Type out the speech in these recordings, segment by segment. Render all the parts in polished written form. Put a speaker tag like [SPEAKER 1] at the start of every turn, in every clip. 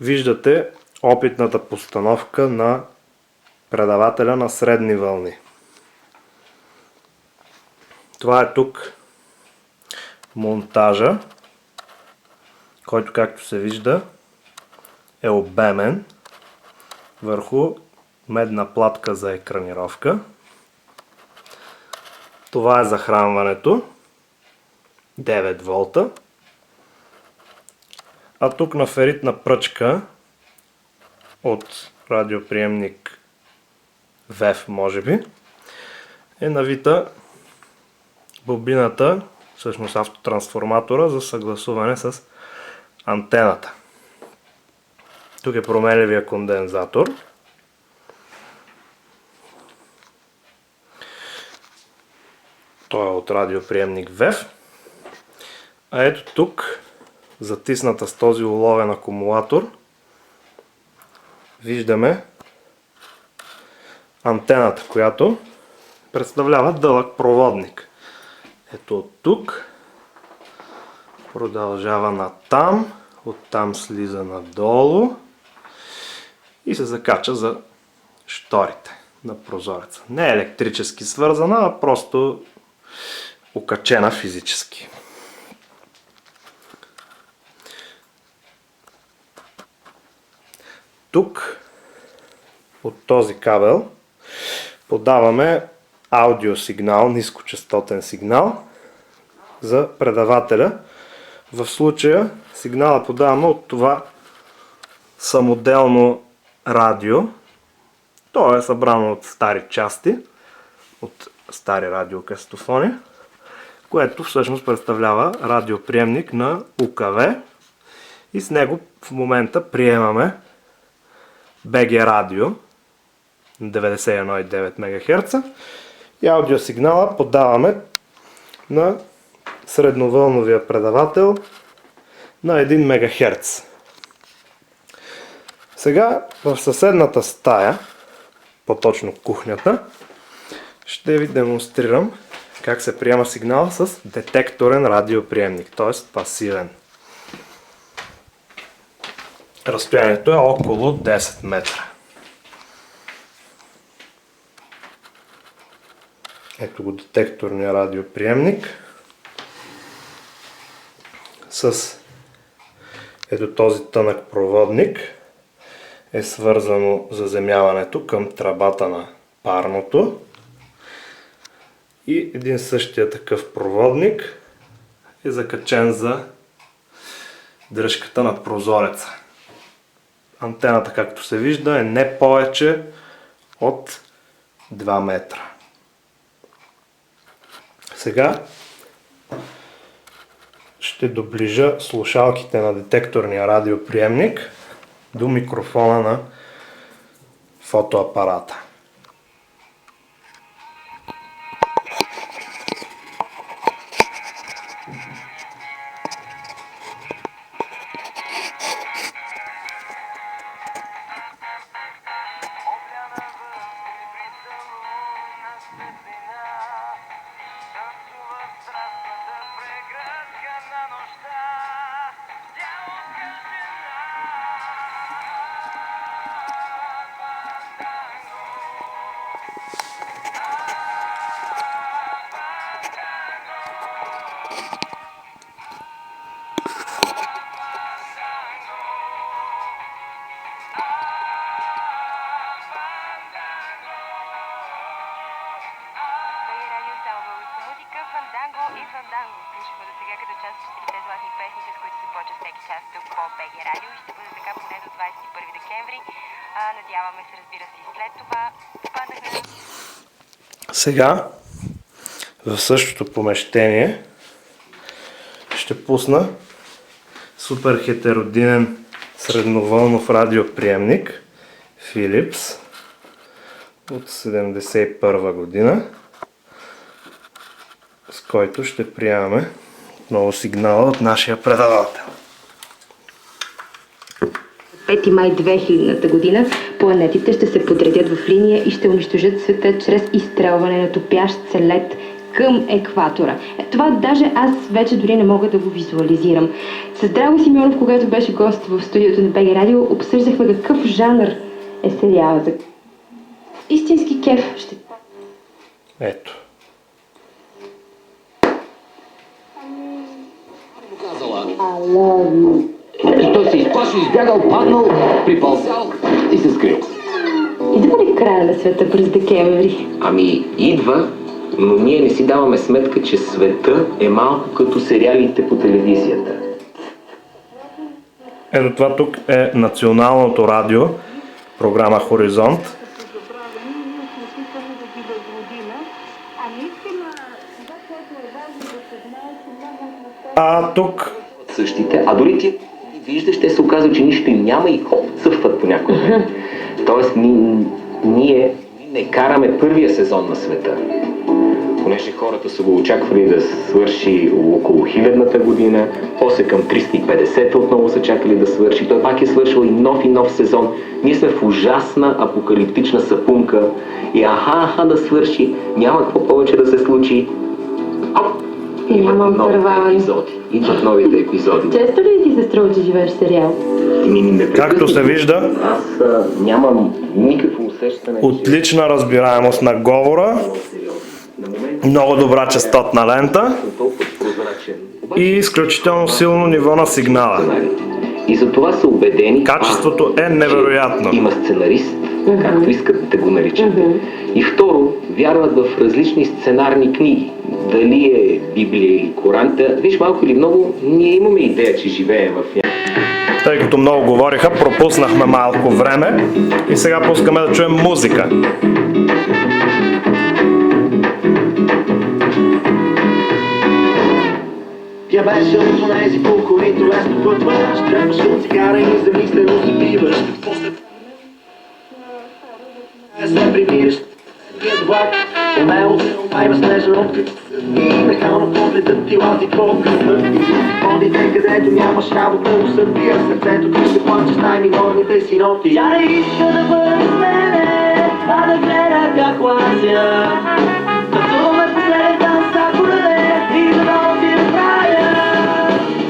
[SPEAKER 1] Виждате опитната постановка на предавателя на средни вълни. Това е тук монтажа, който, както се вижда, е обемен върху медна платка за екранировка. Това е захранването, 9 волта. А тук на феритна пръчка от радиоприемник VEF, може би, е навита бобината, всъщност автотрансформатора, за съгласуване с антената. Тук е променливия кондензатор. Той е от радиоприемник VEF. А ето тук, затисната с този уловен акумулатор, виждаме антената, която представлява дълъг проводник. Ето от тук продължава натам, оттам слиза надолу и се закача за щорите на прозореца. Не е електрически свързана, а просто окачена физически. Тук от този кабел подаваме аудиосигнал, нискочестотен сигнал за предавателя. В случая сигнала подаваме от това самоделно радио. То е събрано от стари части, от стари радиокастофони, което всъщност представлява радиоприемник на УКВ и с него в момента приемаме БГ радио 91,9 МГц и аудиосигнала подаваме на средновълновия предавател на 1 МГц. Сега в съседната стая, по-точно кухнята, ще ви демонстрирам как се приема сигнал с детекторен радиоприемник, т.е. пасивен. Разстоянието е около 10 метра. Ето го детекторния радиоприемник с ето този тънък проводник е свързано заземяването към тръбата на парното и един същия такъв проводник е закачен за дръжката на прозореца. Антената, както се вижда, е не повече от 2 метра. Сега ще доближа слушалките на детекторния радиоприемник до микрофона на фотоапарата.
[SPEAKER 2] И Фанданго включва до сега като част от 4 златни песни, с които започва всеки час тук по БГ Радио и ще бъде така поне до 21 декември. Надяваме се, разбира се, и след това.
[SPEAKER 1] Сега в същото помещение ще пусна супер хетеродинен средновълнов радиоприемник Philips от 1971 година, с който ще приемаме много сигнала от нашия предавател.
[SPEAKER 2] 5 май 2000 година планетите ще се подредят в линия и ще унищожат света чрез изстрелване на топящ се лед към екватора. Това даже аз вече дори не мога да го визуализирам. С Драго Симеонов, когато беше гост в студиото на БГ Радио, обсъждахме какъв жанр е сериала. За истински кеф ще...
[SPEAKER 1] Ето.
[SPEAKER 2] I love you.
[SPEAKER 3] Той се изплаши, избягал, паднал, припълзял и се скрил.
[SPEAKER 2] Идва ли края на света през декември?
[SPEAKER 3] Ами, идва, но ние не си даваме сметка, че света е малко като сериалите по телевизията.
[SPEAKER 1] Ето това тук е Националното радио, програма Хоризонт. А тук
[SPEAKER 3] Същите, а дори ти виждаш, те се оказва, че нищо им няма и хоп, цъфват по някой. Тоест, ние не караме първия сезон на света. Понеже хората са го очаквали да свърши около 1000-та година, после към 350-та отново са чакали да свърши. Той пак е свършил и нов сезон. Ние сме в ужасна апокалиптична сапунка и аха да свърши, няма какво повече да се случи.
[SPEAKER 2] Няма отърваване.
[SPEAKER 3] Идват новите епизоди.
[SPEAKER 2] Често ли ти се струва, че живееш в сериал?
[SPEAKER 1] както се вижда,
[SPEAKER 3] Аз нямам никакво усещане,
[SPEAKER 1] отлична разбираемост на говора, много добра честотна лента и изключително силно ниво на сигнала.
[SPEAKER 3] И за това са убедени,
[SPEAKER 1] Качеството е невероятно.
[SPEAKER 3] има сценарист, както искат да го наричате. И второ, вярват в различни сценарни книги. Дали е Библия или Коран. Виж, малко или много, ние имаме идея, че живеем в
[SPEAKER 1] Тъй като много говориха, пропуснахме малко време и сега пускаме да чуем музика.
[SPEAKER 4] Тя беше от онези, по които лесно пътваш, тръпваш от цигара и замислено се биваш. После се прибираш в влак, умело се опайва снежен открит и нахално погледът ти лази по-късна. Одите, където нямаш работа, но събира сърцето ти ще плачеш най-минорните си ноти. Тя не иска да бъде с мене, а да гледа как лазя. Танцуваме последен танц, ако даде и да носи да правя.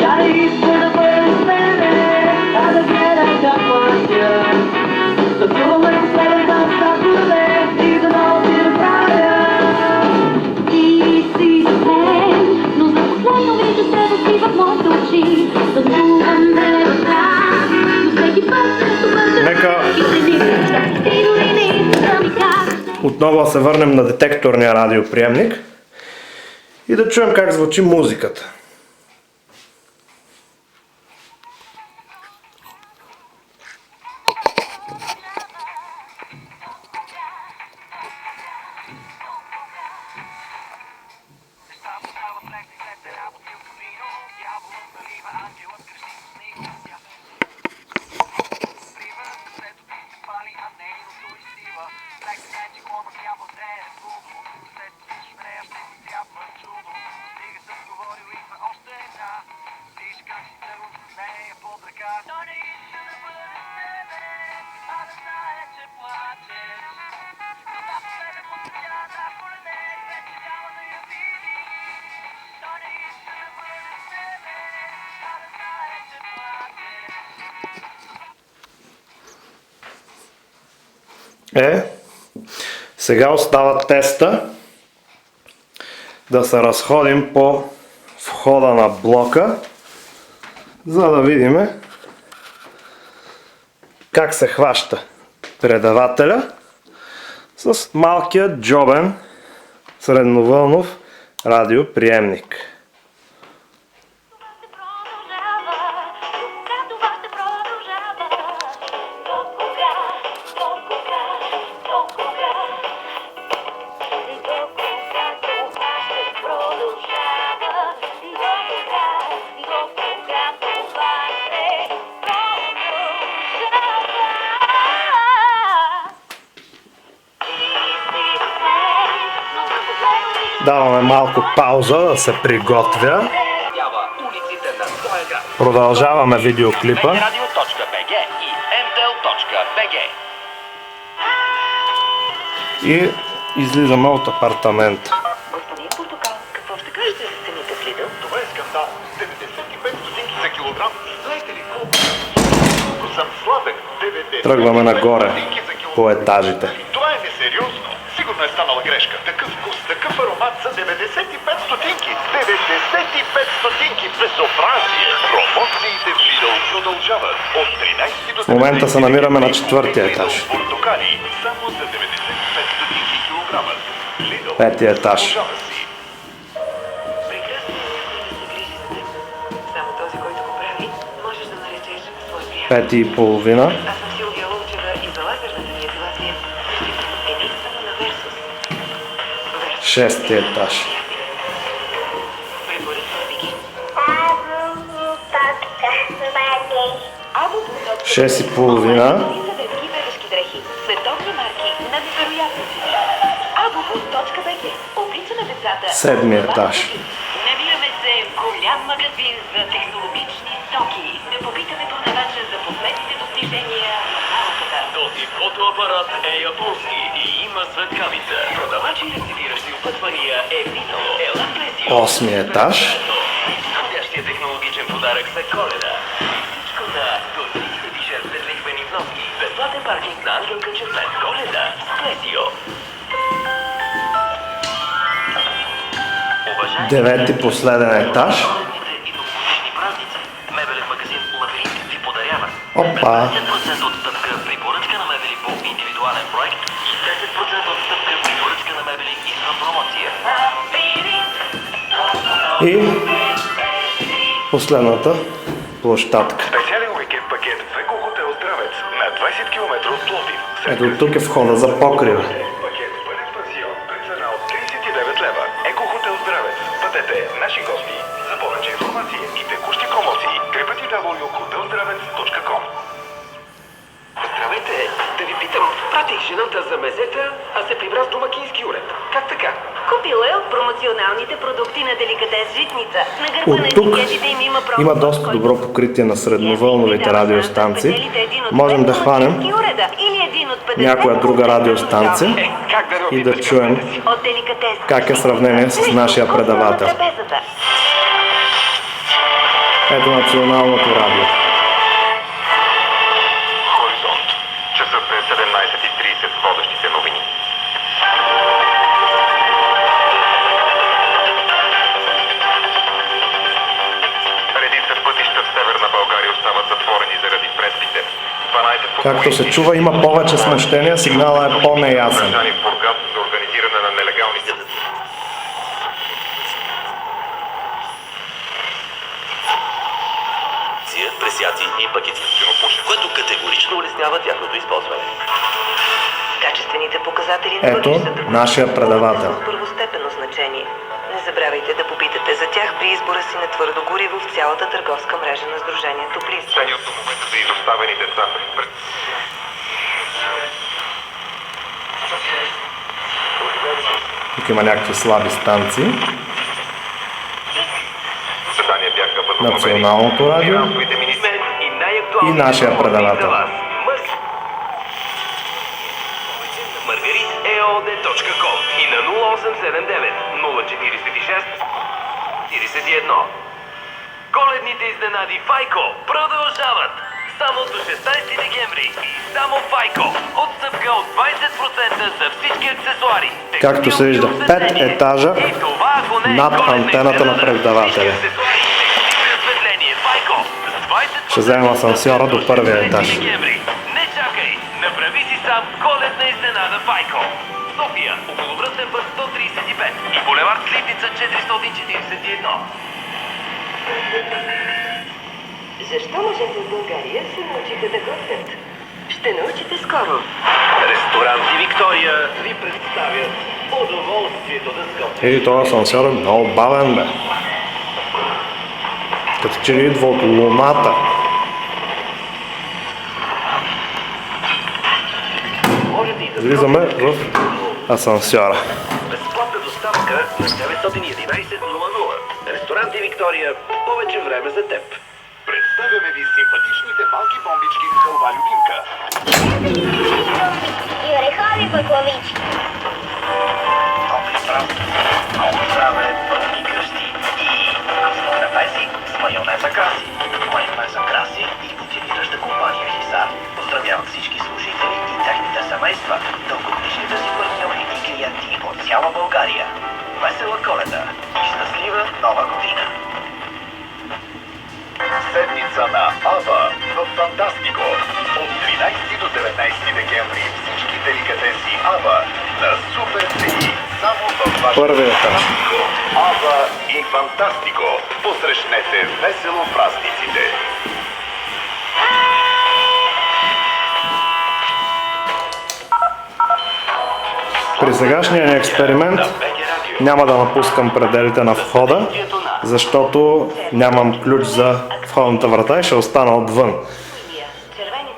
[SPEAKER 4] Тя не иска да бъде с мене, а да гледа как лазя. Танцуваме последен танц, ако даде и да носи да правя.
[SPEAKER 5] Ти си с мен, но за последно вижда себе си в моите очи. Танцуваме до края, но всеки път срещу бъде.
[SPEAKER 1] Нека
[SPEAKER 5] И дори не иска да ми кажеш.
[SPEAKER 1] отново се върнем на детекторния радиоприемник и да чуем как звучи музиката. Сега остава теста да се разходим по входа на блока, за да видим как се хваща предавателя с малкия джобен средновълнов радиоприемник. Даваме малко пауза да се приготвя. Продължаваме видеоклипа. И излизаме от апартамента.
[SPEAKER 5] Господин
[SPEAKER 1] Тръгваме нагоре по етажите.
[SPEAKER 6] Това е несериозно. Сигурно е станала грешка. Такъв вкус, такъв аромат за 95 стотинки. 95 стотинки безобразие. Промоциите в Lidl продължават. От 13 до
[SPEAKER 1] В момента се намираме на 4-тия етаж.
[SPEAKER 6] Lidl портокали. Само за 95 стотинки килограма. Lidl.
[SPEAKER 1] Петия етаж.
[SPEAKER 6] Продължава си.
[SPEAKER 7] Прекрасно е да се грижи за теб. Само този, който го прави, можеш да наречеш свой приятел.
[SPEAKER 1] 5:30.
[SPEAKER 7] Аз съм Силвия Лучева и за лазерната ми епилация разчитам единствено на Versus. Versus.
[SPEAKER 1] 6-тия етаж.
[SPEAKER 7] Препоръчвам ви ги.
[SPEAKER 1] 6:30.
[SPEAKER 7] Детски бебешки дрехи. Световни марки на невероятни цени. Abobus.bg. Обличаме децата.
[SPEAKER 1] 7-ми етаж.
[SPEAKER 7] Намираме се в голям магазин за технологични стоки. Да попитаме продавача за последните достижения на науката.
[SPEAKER 8] Този фотоапарат е японски и има светкавица. Продавачи и активиращи опътвания е Vito, Ела Плесио.
[SPEAKER 1] 8-ми етаж.
[SPEAKER 8] Подходящия технологичен подарък за Коледа. Всичко на до 36 безлихвени вноски. Безплатен паркинг на Ангелка Червен. Коледа с Плесио.
[SPEAKER 1] 9-ти последен етаж.
[SPEAKER 8] И новогодишни празници. Мебелен магазин Лабиринт ви подарява.
[SPEAKER 1] Опа.
[SPEAKER 8] 15% отстъпка при поръчка на мебели по индивидуален проект и 10% отстъпка при поръчка на мебели извън промоция.
[SPEAKER 1] И последната площадка.
[SPEAKER 6] Специален уикенд пакет в Еко Хотел Здравец на 20 км от Пловдив.
[SPEAKER 1] Ето тук е входа за покрива.
[SPEAKER 6] Пакет пълен пансион при цена от 39 лева. Еко Хотел Здравец. Бъдете наши гости. За повече информация и текущи промоции www.hotelzdravец.com.
[SPEAKER 8] Здравейте! Да ви питам, пратих жената за мезета, а се прибра с домакински уред. Как така?
[SPEAKER 7] Купила е от промоционалните продукти на деликатес Житница. На гърба на
[SPEAKER 1] От тук
[SPEAKER 7] етикетите им има промокод,
[SPEAKER 1] има доста
[SPEAKER 7] който-
[SPEAKER 1] добро покритие на средновълновите радиостанции.
[SPEAKER 7] Един от
[SPEAKER 1] Можем да
[SPEAKER 7] пет
[SPEAKER 1] хванем
[SPEAKER 7] домакински уреда или един от 50
[SPEAKER 1] някоя друга радиостанция
[SPEAKER 8] Как да не
[SPEAKER 1] и да чуем
[SPEAKER 7] от деликатес.
[SPEAKER 1] как е сравнение с нашия предавател.
[SPEAKER 7] Трапезата.
[SPEAKER 1] Ето националното радио.
[SPEAKER 6] Хоризонт. Часът е 17:30 с водещите новини. Редица пътища в Северна България остават затворени заради преспите. 12
[SPEAKER 1] Както се чува, има повече смущения, сигнала е по-неясен.
[SPEAKER 6] задържани в Бургас за организиране на нелегалните
[SPEAKER 8] пресяци и пакети, което категорично улеснява тяхното използване.
[SPEAKER 7] Качествените показатели на
[SPEAKER 1] Ето
[SPEAKER 7] въглищата
[SPEAKER 1] нашия предавател.
[SPEAKER 7] са от първостепенно значение. Не забравяйте да попитате за тях при избора си на твърдо гориво в цялата търговска мрежа на Сдружението ПЛИС.
[SPEAKER 6] състоянието до момента за изоставени деца.
[SPEAKER 1] Тук има някакви слаби станции.
[SPEAKER 6] Заседания бяха възобновени.
[SPEAKER 1] Националното радио
[SPEAKER 6] Финансовите министри
[SPEAKER 1] и нашия предавател.
[SPEAKER 8] margariteod.com и на 0879 046 41. Коледните изненади Файко продължават! Само до 16 декември и само Файко. Отстъпка от 20% за всички аксесуари.
[SPEAKER 1] Както се вижда, 5 етажа
[SPEAKER 8] И това, ако не е
[SPEAKER 1] над
[SPEAKER 8] коледна
[SPEAKER 1] антената на
[SPEAKER 8] изненада.
[SPEAKER 1] предавателя.
[SPEAKER 8] Всички аксесуари, текстилно осветление Файко с 20%
[SPEAKER 1] Ще вземем асансьора до първия етаж.
[SPEAKER 8] декември. Не чакай! Направи си сам коледна изненада Файко. София, околовръстен път 135 и булевард Сливница 441.
[SPEAKER 7] Защо мъжете в България се научиха да готвят? Ще научите скоро.
[SPEAKER 8] Ресторанти Виктория ви представят удоволствието да сготвят.
[SPEAKER 1] И този асансьор е много бавен, бе. Като че ли идва от луната.
[SPEAKER 8] Можете и да
[SPEAKER 1] Влизаме в асансьора.
[SPEAKER 8] безплатна доставка на 911-00. Ресторанти Виктория, повече време за теб.
[SPEAKER 6] Представяме ви симпатичните малки бомбички на хълва любимка.
[SPEAKER 5] И орехови пъклавички.
[SPEAKER 8] Топли празни, много здраве, пълни къщи и вкусни трапези с майонеза краси. Майонеза краси и бутилираща компания Хисар. Поздравяват всички приветстват дългогодишните си партньори и клиенти от цяла България. Весела Коледа и щастлива Нова година!
[SPEAKER 6] Седмица на АБА в Фантастико. От 13 до 19 декември всички деликатеси АБА на супер цени. Само в вашето
[SPEAKER 1] Първият етаж.
[SPEAKER 6] Фантастико. АБА и Фантастико. Посрещнете весело празниците.
[SPEAKER 1] При сегашния ни експеримент няма да напускам пределите на входа, защото нямам ключ за входната врата и ще остана отвън.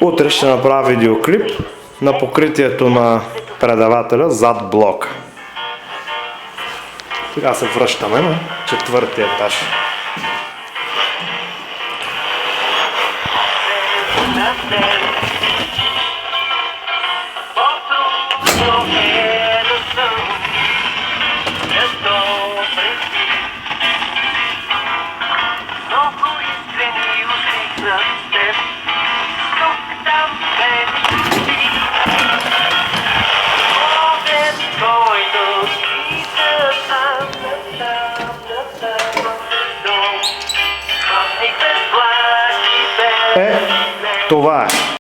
[SPEAKER 1] Утре ще направя видеоклип на покритието на предавателя зад блок. Сега се връщаме на четвъртия етаж. Това е.